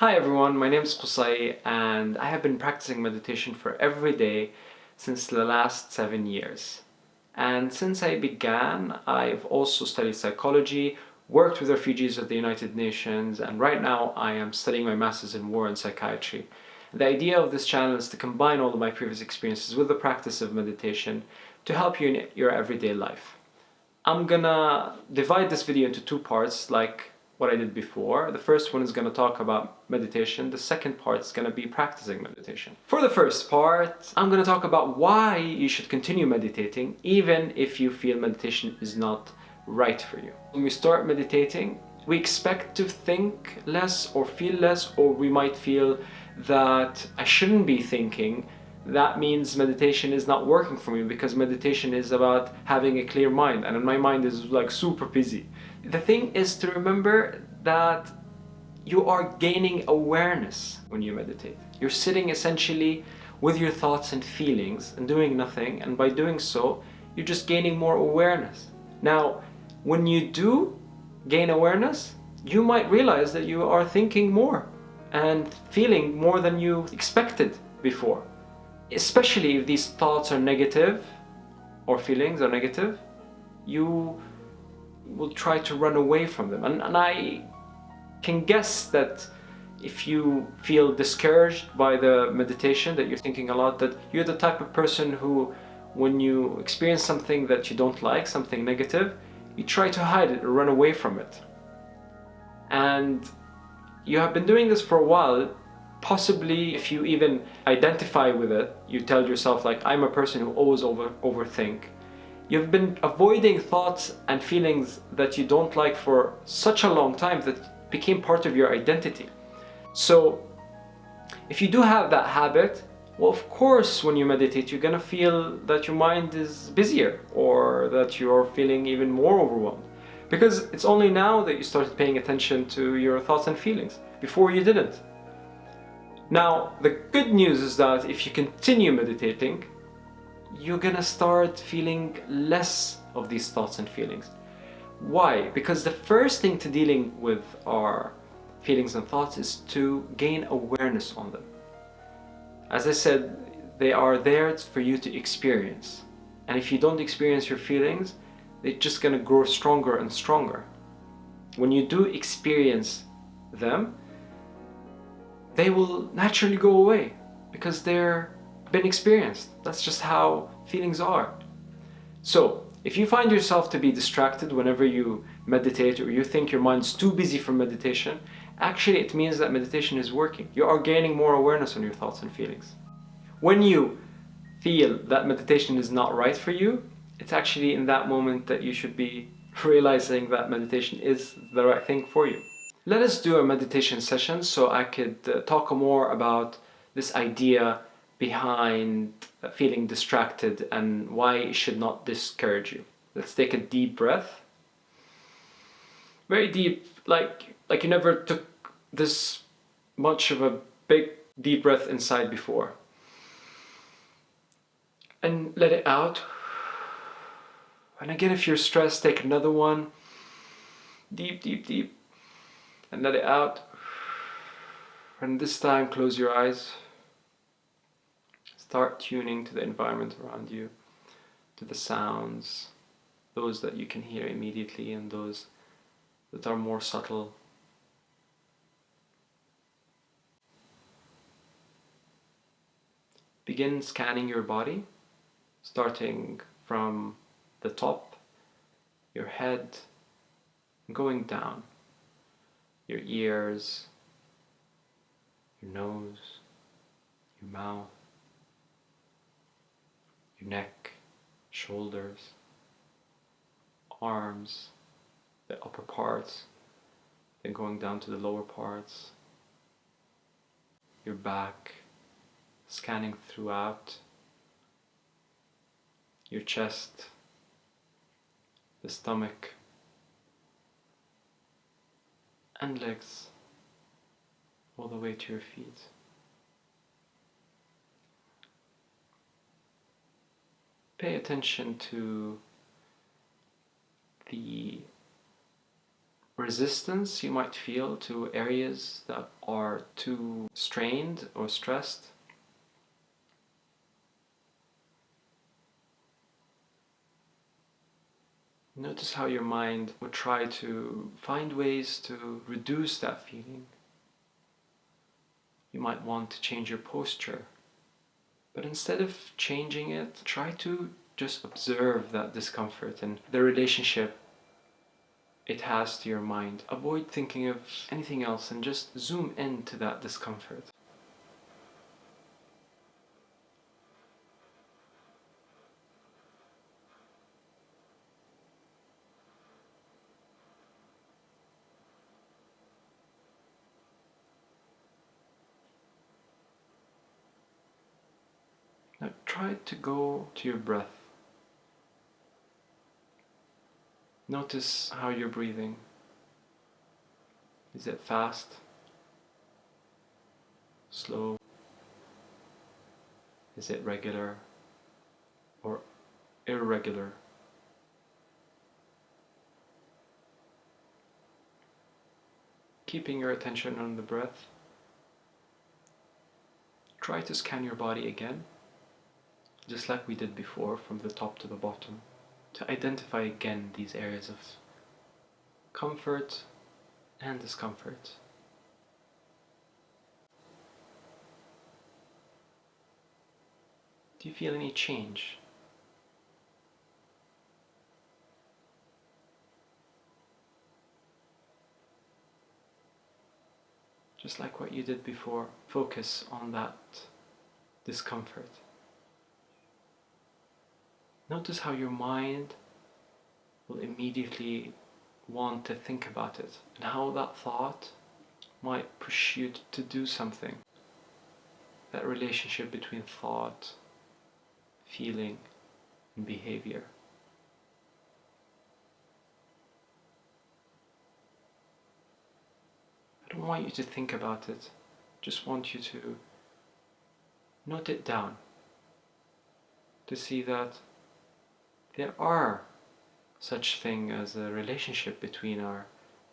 Hi everyone, my name is Qusay and I have been practicing meditation for every day since the last 7 years. And since I began, I've also studied psychology, worked with refugees at the United Nations, and right now I am studying my master's in war and psychiatry. The idea of this channel is to combine all of my previous experiences with the practice of meditation to help you in your everyday life. I'm gonna divide this video into two parts like what I did before. The first one is gonna talk about meditation. The second part is gonna be practicing meditation. For the first part, I'm gonna talk about why you should continue meditating even if you feel meditation is not right for you. When we start meditating, we expect to think less or feel less, or we might feel that I shouldn't be thinking. That means meditation is not working for me because meditation is about having a clear mind, and my mind is like super busy. The thing is to remember that you are gaining awareness when you meditate. You're sitting essentially with your thoughts and feelings and doing nothing, and by doing so, you're just gaining more awareness. Now, when you do gain awareness, you might realize that you are thinking more and feeling more than you expected before. Especially if these thoughts are negative or feelings are negative, you will try to run away from them. And I can guess that if you feel discouraged by the meditation, that you're thinking a lot, that you're the type of person who, when you experience something that you don't like, something negative, you try to hide it or run away from it. And you have been doing this for a while. Possibly if you even identify with it, you tell yourself like, I'm a person who always overthink. You've been avoiding thoughts and feelings that you don't like for such a long time that became part of your identity. So if you do have that habit, well, of course, when you meditate, you're gonna feel that your mind is busier or that you're feeling even more overwhelmed. Because it's only now that you started paying attention to your thoughts and feelings. Before you didn't. Now, the good news is that if you continue meditating, you're gonna start feeling less of these thoughts and feelings. Why? Because the first thing to dealing with our feelings and thoughts is to gain awareness on them. As I said, they are there for you to experience. And if you don't experience your feelings, they're just gonna grow stronger and stronger. When you do experience them, they will naturally go away because they're been experienced. That's just how feelings are. So if you find yourself to be distracted whenever you meditate, or you think your mind's too busy for meditation, actually it means that meditation is working. You are gaining more awareness on your thoughts and feelings. When you feel that meditation is not right for you, it's actually in that moment that you should be realizing that meditation is the right thing for you. Let us do a meditation session so I could talk more about this idea behind feeling distracted and why it should not discourage you. Let's take a deep breath. Very deep, like you never took this much of a big deep breath inside before. And let it out. And again, if you're stressed, take another one. Deep, deep, deep. And let it out. And this time, close your eyes. Start tuning to the environment around you, to the sounds, those that you can hear immediately and those that are more subtle. Begin scanning your body, starting from the top, your head, going down, your ears, your nose, your mouth, your neck, shoulders, arms, the upper parts, then going down to the lower parts, your back, scanning throughout, your chest, the stomach, and legs, all the way to your feet. Pay attention to the resistance you might feel to areas that are too strained or stressed. Notice how your mind would try to find ways to reduce that feeling. You might want to change your posture, but instead of changing it, try to just observe that discomfort and the relationship it has to your mind. Avoid thinking of anything else and just zoom into that discomfort. Now try to go to your breath. Notice how you're breathing. Is it fast? Slow? Is it regular or irregular? Keeping your attention on the breath, try to scan your body again, just like we did before, from the top to the bottom, to identify again these areas of comfort and discomfort. Do you feel any change? Just like what you did before, focus on that discomfort. Notice how your mind will immediately want to think about it and how that thought might push you to do something. That relationship between thought, feeling, and behavior. I don't want you to think about it, just want you to note it down, to see that there are such thing as a relationship between our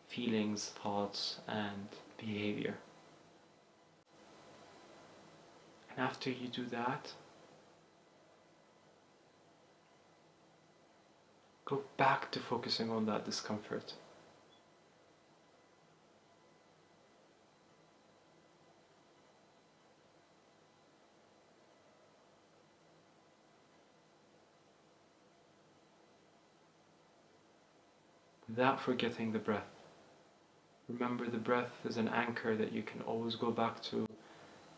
feelings, thoughts, and behavior. And after you do that, go back to focusing on that discomfort. Without forgetting the breath. Remember, the breath is an anchor that you can always go back to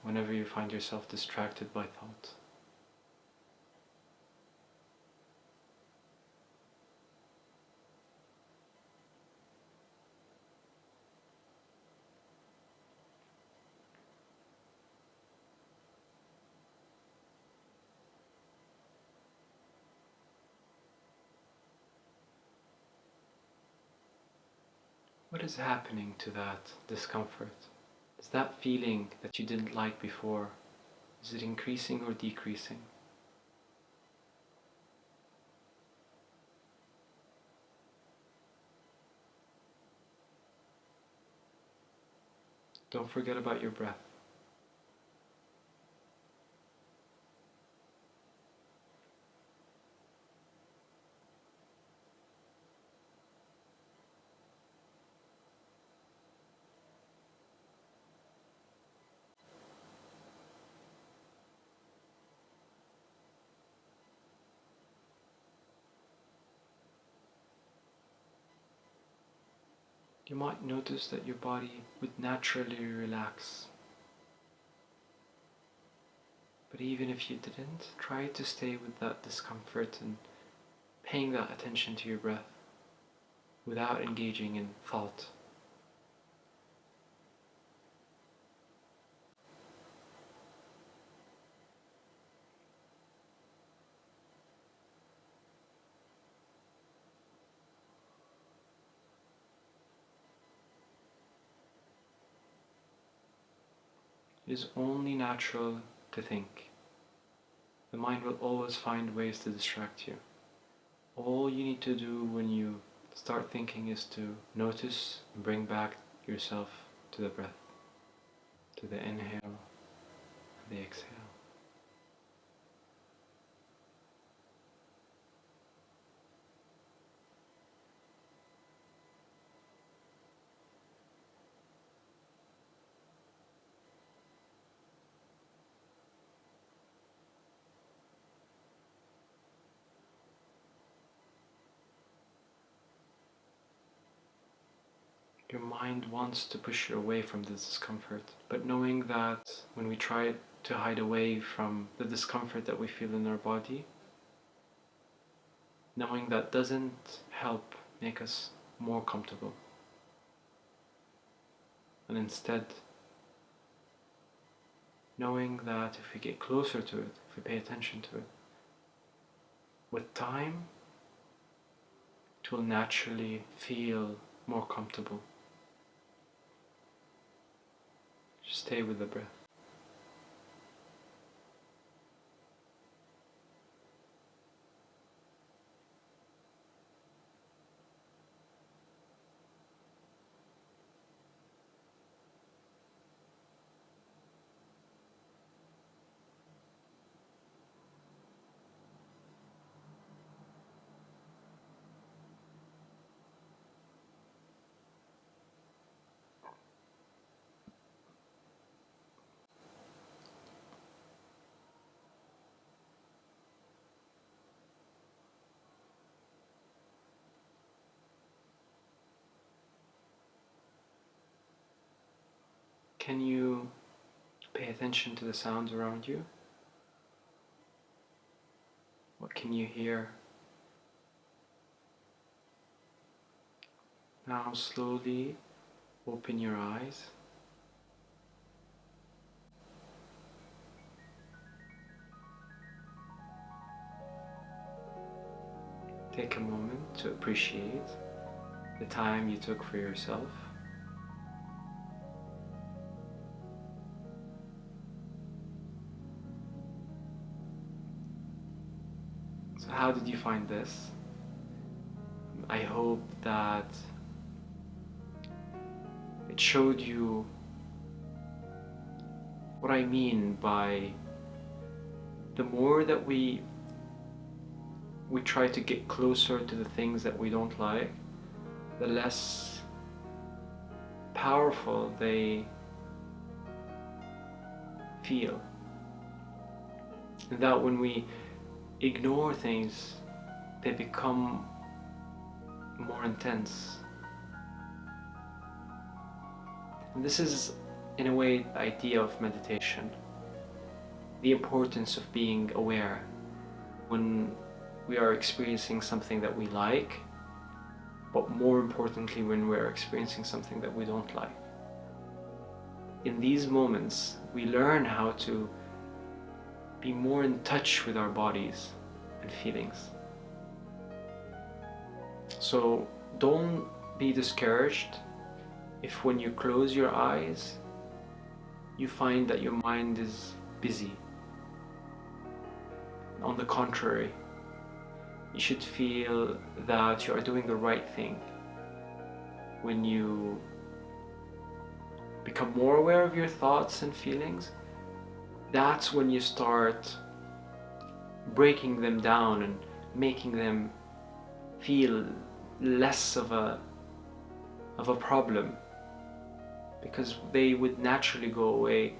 whenever you find yourself distracted by thought. What is happening to that discomfort? Is that feeling that you didn't like before, is it increasing or decreasing? Don't forget about your breath. You might notice that your body would naturally relax. But even if you didn't, try to stay with that discomfort and paying that attention to your breath without engaging in thought. It is only natural to think. The mind will always find ways to distract you. All you need to do when you start thinking is to notice and bring back yourself to the breath, to the inhale and the exhale. Your mind wants to push you away from the discomfort, but knowing that when we try to hide away from the discomfort that we feel in our body, knowing that doesn't help make us more comfortable. And instead, knowing that if we get closer to it, if we pay attention to it, with time, it will naturally feel more comfortable. Just stay with the breath. Can you pay attention to the sounds around you? What can you hear? Now slowly open your eyes. Take a moment to appreciate the time you took for yourself. So how did you find this? I hope that it showed you what I mean by the more that we try to get closer to the things that we don't like, the less powerful they feel. And that when we ignore things, they become more intense. And this is, in a way, the idea of meditation. The importance of being aware when we are experiencing something that we like, but more importantly when we are experiencing something that we don't like. In these moments, we learn how to be more in touch with our bodies and feelings. So don't be discouraged if when you close your eyes, you find that your mind is busy. On the contrary, you should feel that you are doing the right thing. When you become more aware of your thoughts and feelings, that's when you start breaking them down and making them feel less of a problem, because they would naturally go away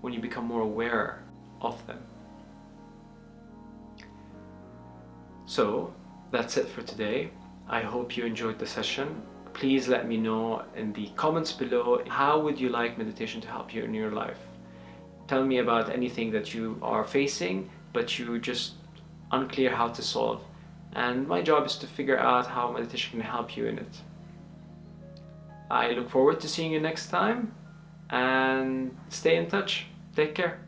when you become more aware of them. So that's it for today. I hope you enjoyed the session. Please let me know in the comments below, how would you like meditation to help you in your life? Tell me about anything that you are facing but you just unclear how to solve, and my job is to figure out how meditation can help you in it. I look forward to seeing you next time, and stay in touch. Take care.